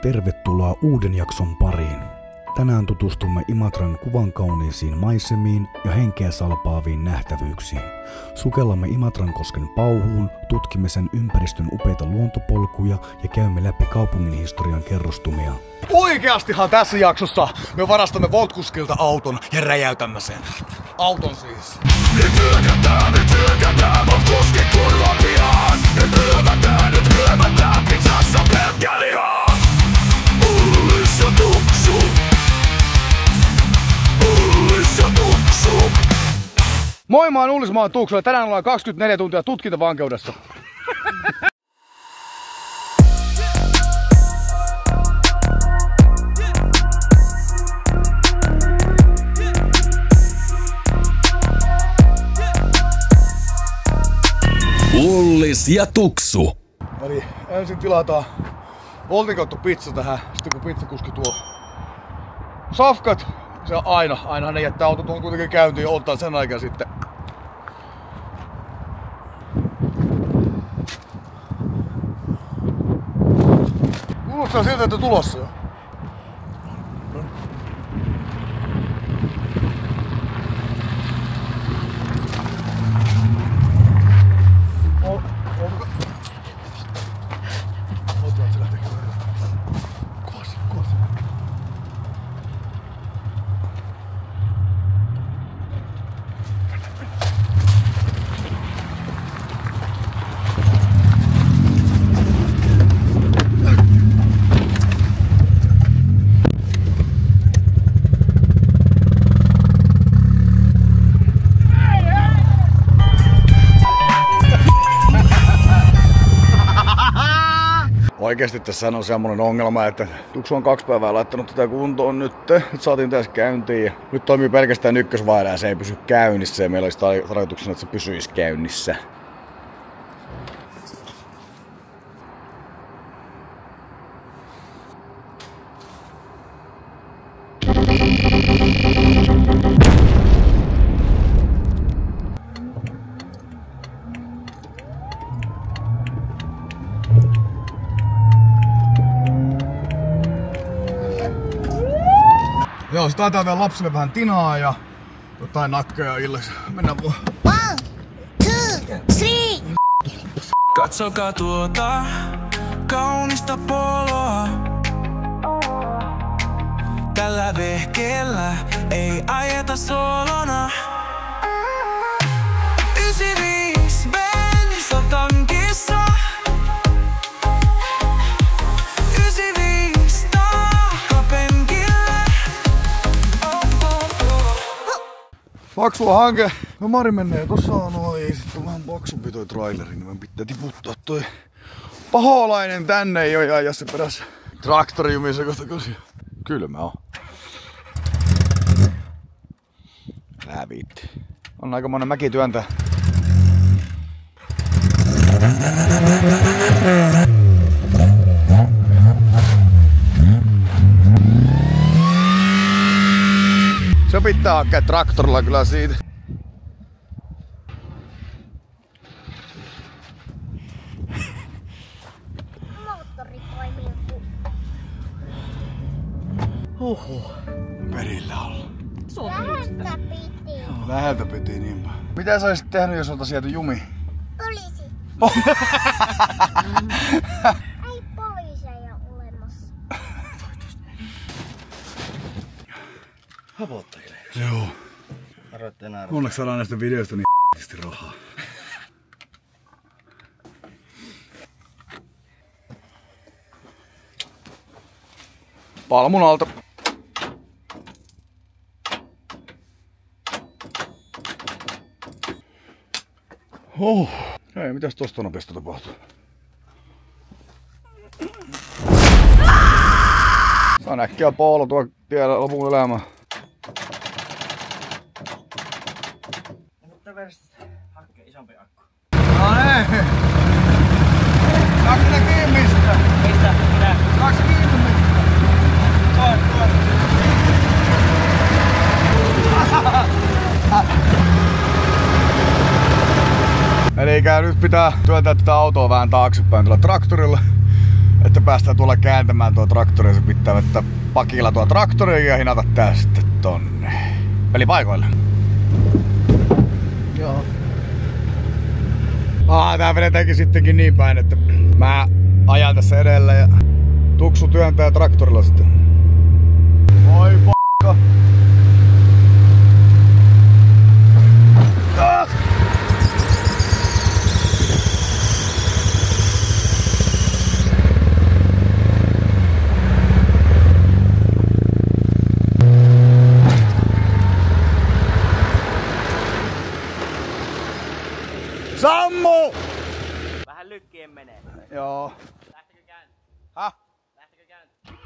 Tervetuloa uuden jakson pariin. Tänään tutustumme Imatran kuvan kauniisiin maisemiin ja henkeä salpaaviin nähtävyyksiin. Sukellamme Imatrankosken pauhuun, tutkimme sen ympäristön upeita luontopolkuja ja käymme läpi kaupungin historian kerrostumia. Oikeastihan tässä jaksossa me varastamme Voltkuskilta auton ja räjäytämme sen. Auton siis. Nyt hyökätään Voltkuskin kurvan pihaan. Nyt hyökätään pizzassa pelkkä lihaa. Ullis ja tuksu. Ullis ja tuksu. Moi, mä oon Ullis, mä oon Tuksu ja tänään ollaan 24 tuntia tutkintavankeudessa. Ullis ja Tuksu. Eli ensin tilataan Voltin kautta pizza tähän, sitten kun pizzakuski tuo safkat, se on aina ne jättää auto tuon kuitenkin käyntiin ja ottaa sen aikaa sitten. Kuulostaa siltä, että tulossa jo. Oikeesti tässä on semmonen ongelma, että Tuksu on 2 päivää laittanut tätä kuntoon nyt. Nyt saatiin tässä käyntiin ja nyt toimii pelkästään ykkösvaihde ja se ei pysy käynnissä ja meillä olisi tarkoituksena, että se pysyisi käynnissä. Joo, se taitaa vielä lapsille vähän tinaa ja jotain nakkeja illaksi. Mennään vaan. 1, 2, 3. Katsokaa tuota kaunista poloa. Tällä vehkeellä ei ajeta solona. 95 bensa tankissa. 95 takapenkillä. Paksua hanke. No Mari menee tossa noin. Sitten on vähän paksumpi toi traileri, niin me pitää tiputtaa toi paholainen tänne jo ja se perässä traktori jumissa kohtakosia. Kylmä on. Lävitti. On aikamoinen mäki työntää. Se pitää hakea traktorilla kyllä siitä. Moottori toimii. Perillä olla. Läheltä piti. Läheltä piti niinpä. Mitä sä olisit tehnyt, jos oltais jääty jumi? Poliisi. Ei poliiseja olemassa. Hapottajille. Joo. Arvoitte enää. Onneksi saadaan näistä videoista niin rahaa. Palmun alta. Hei, mitäs tosta nopeasti tapahtuu? Saan äkkiä Paolo tuo tiellä lopun elämää. Mutta versiosta hakkee isompi akku. No niin. Saaks sitä kiinni mistä? Mistä? Mitä? Saaks kiinni mistä? Toi. Elikkä nyt pitää työntää tätä autoa vähän taaksepäin tuolla traktorilla. että päästään tuolla kääntämään tuo traktori. Se pitää vetää pakilla tuo traktori ja hinata tää sitten tonne pelipaikoille. Joo. Tää vedetäänkin sittenkin niin päin, että mä ajan tässä edellä ja Tuksu työntää traktorilla sitten. Oi p***ka. Sammu! Vähän lykkien menee. Joo. Lähtekö käyntiin? Häh? Lähtekö käyntiin?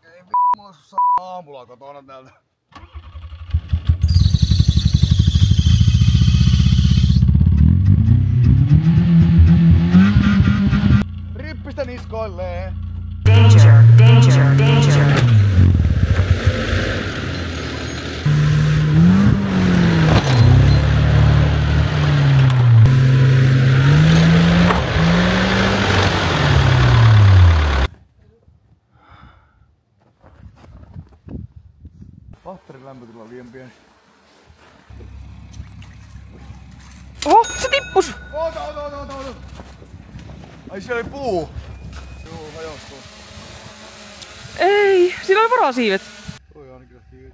Ei mulla saa aamulla kotona täältä. Rippistä niskoilleen. Danger, danger, danger. Patterin lämpötila on liian pieni. Oho, se tippus! Oota. Ai siellä oli puu. Joo, hajostuu. Ei, siinä oli varasiivet. Toi ainakin lähti.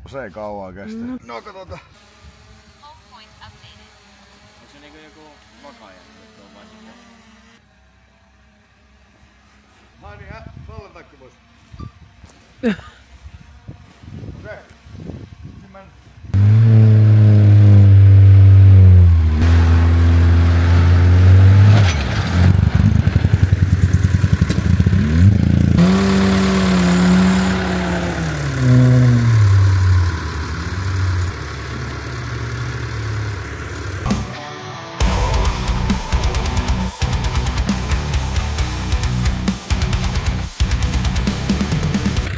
Se ei kauaa kestä. No katsotaan. Onko se niinku joku makaaja? Että on vaan sitten. Ai niin, Kallen takki pois. Okei. Sitten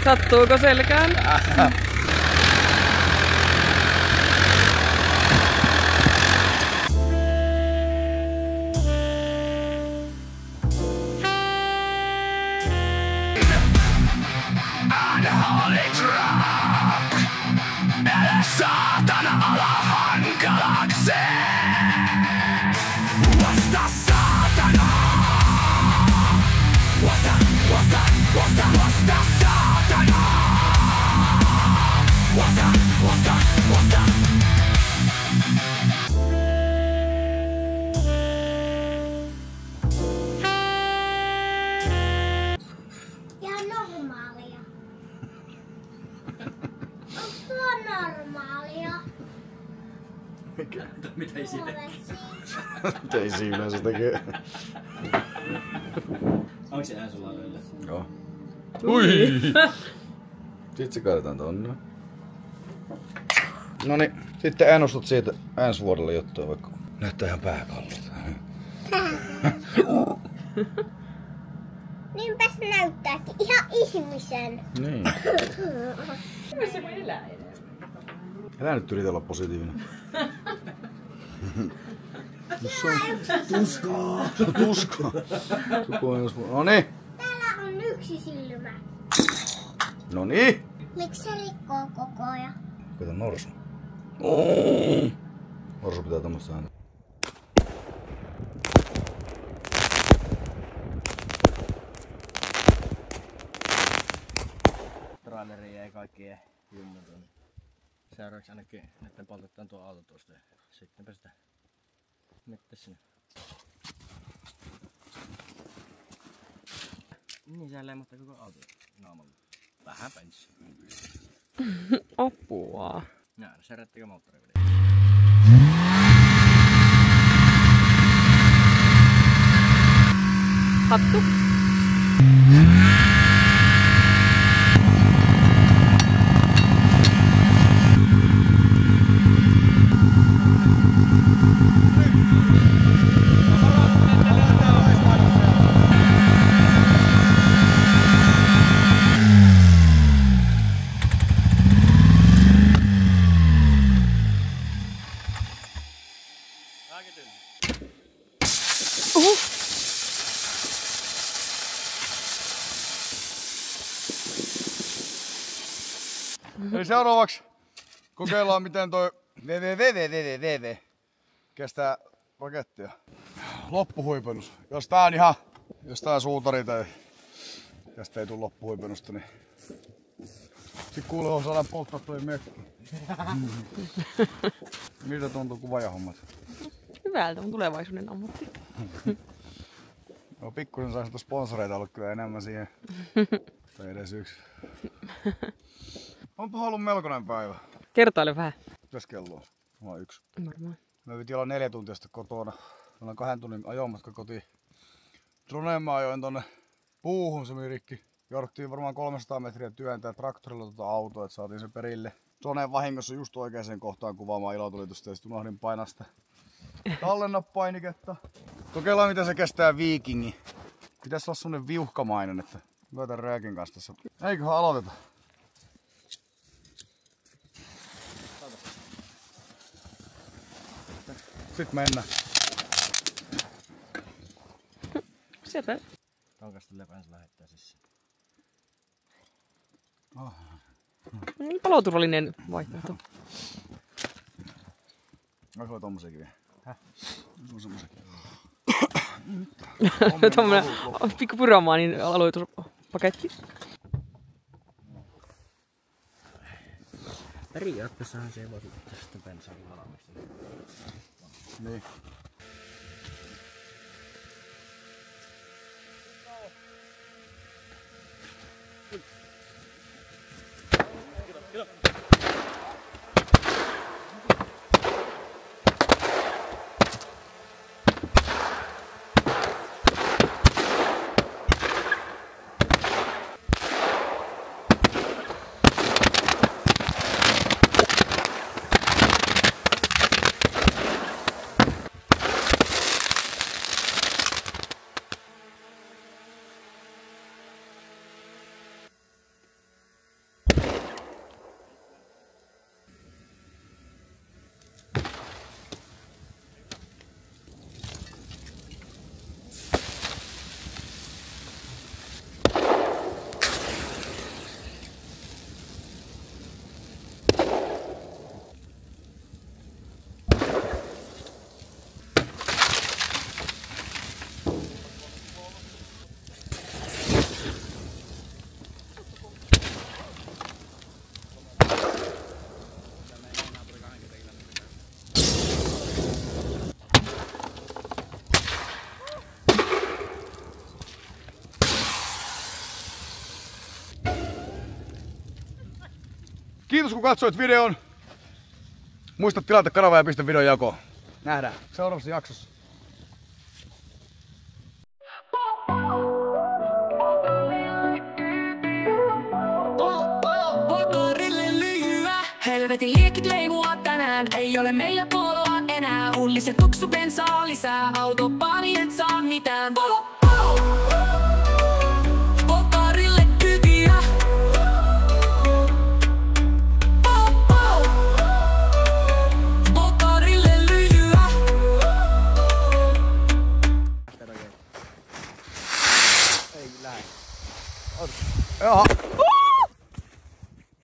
Sattuuko selkään? Älä saatana ala hankalakseen. Vasta saatana. Vasta saatana. Vasta. Ihan normaalia. Onks tuo normaalia? mikä? Mitä ei siinä? Ei siinä se tekee. Onko se sulla löydä? Joo. Ui! Sitten se kaadetaan tonne. Noniin, sitten ennustat siitä ensi vuodelle juttua, vaikka näyttää ihan pääkallilta. Niinpä se näyttääkin ihan ihmisen. Niin. Se voi elää enemmän. Älä nyt yritä olla positiivinen. Se on tuskaa. Se on tuskaa. Noniin. Täällä on yksi silmä. Noniin. Miksi se rikkoo koko ajan? Kato norsu. Norsu pitää tommoista ääntä. Traileri jäi kaikkien jummut on. Seuraavaksi ainakin näitten poltetaan tuo auto tuosta ja sittenpä sitä mettä sinne. Niin sehän lemmottaa koko auto naamalla. Vähän penssi. Apua. Nää, se rättikö moottori yli? Hattu. Eli seuraavaksi kokeillaan miten toi VVVVVVV kestää rakettia. Loppuhuipennus. Jos tää on ihan, jos tää on suutari tai tästä ei tuu loppuhuipennusta, niin sit kuulee on saadaan polttaa toi mökki. Miltä tuntuu kuvaaja-hommat? Hyvältä on tulevaisuuden ammatti. No pikkusen saisi sponsoreita ollut kyllä enemmän siihen. Tai edes yksi. Onpa ollut melkoinen päivä. Kertaile vähän. Mitäs kello on? Mulla on 1. Varmaan. Me piti olla 4 tuntia sitten kotona. Meillä on 2 tunnin ajomatka kotiin. Droneen mä ajoin tonne puuhun, se meni rikki. Jouduttiin varmaan 300 metriä työntää traktorilla tuota autoa, että saatiin se perille. Droneen vahingossa just oikeaan kohtaan kuvaamaan ilotulitusta ja sit unohdin painaa sitä tallennapainiketta. Kokeillaan miten se kestää viikingi. Pitäis olla semmonen viuhkamainen, että myötän rääkin kanssa tässä. Eiköhän aloiteta. Sitten mennään. Sepä. Kankasta lepänsä lähettää siis. Paloturvallinen vaihtoehto. Onko sulla tommosiakin vielä? Häh? Onko sulla semmosia? Tommonen pikku pyromaanin aloituspaketti. Periaatteessahan se ei voi tästä bensaan valmista. Niin. Kiitos kun katsoit videon. Muista tilata kanavaa ja pistä videon jakoon. Nähdään seuraavassa jaksossa. Helvetin liekit leimua tänään, ei ole meillä poloa enää. Hulliset tuksu bensaa lisää, autopaani et saa mitään.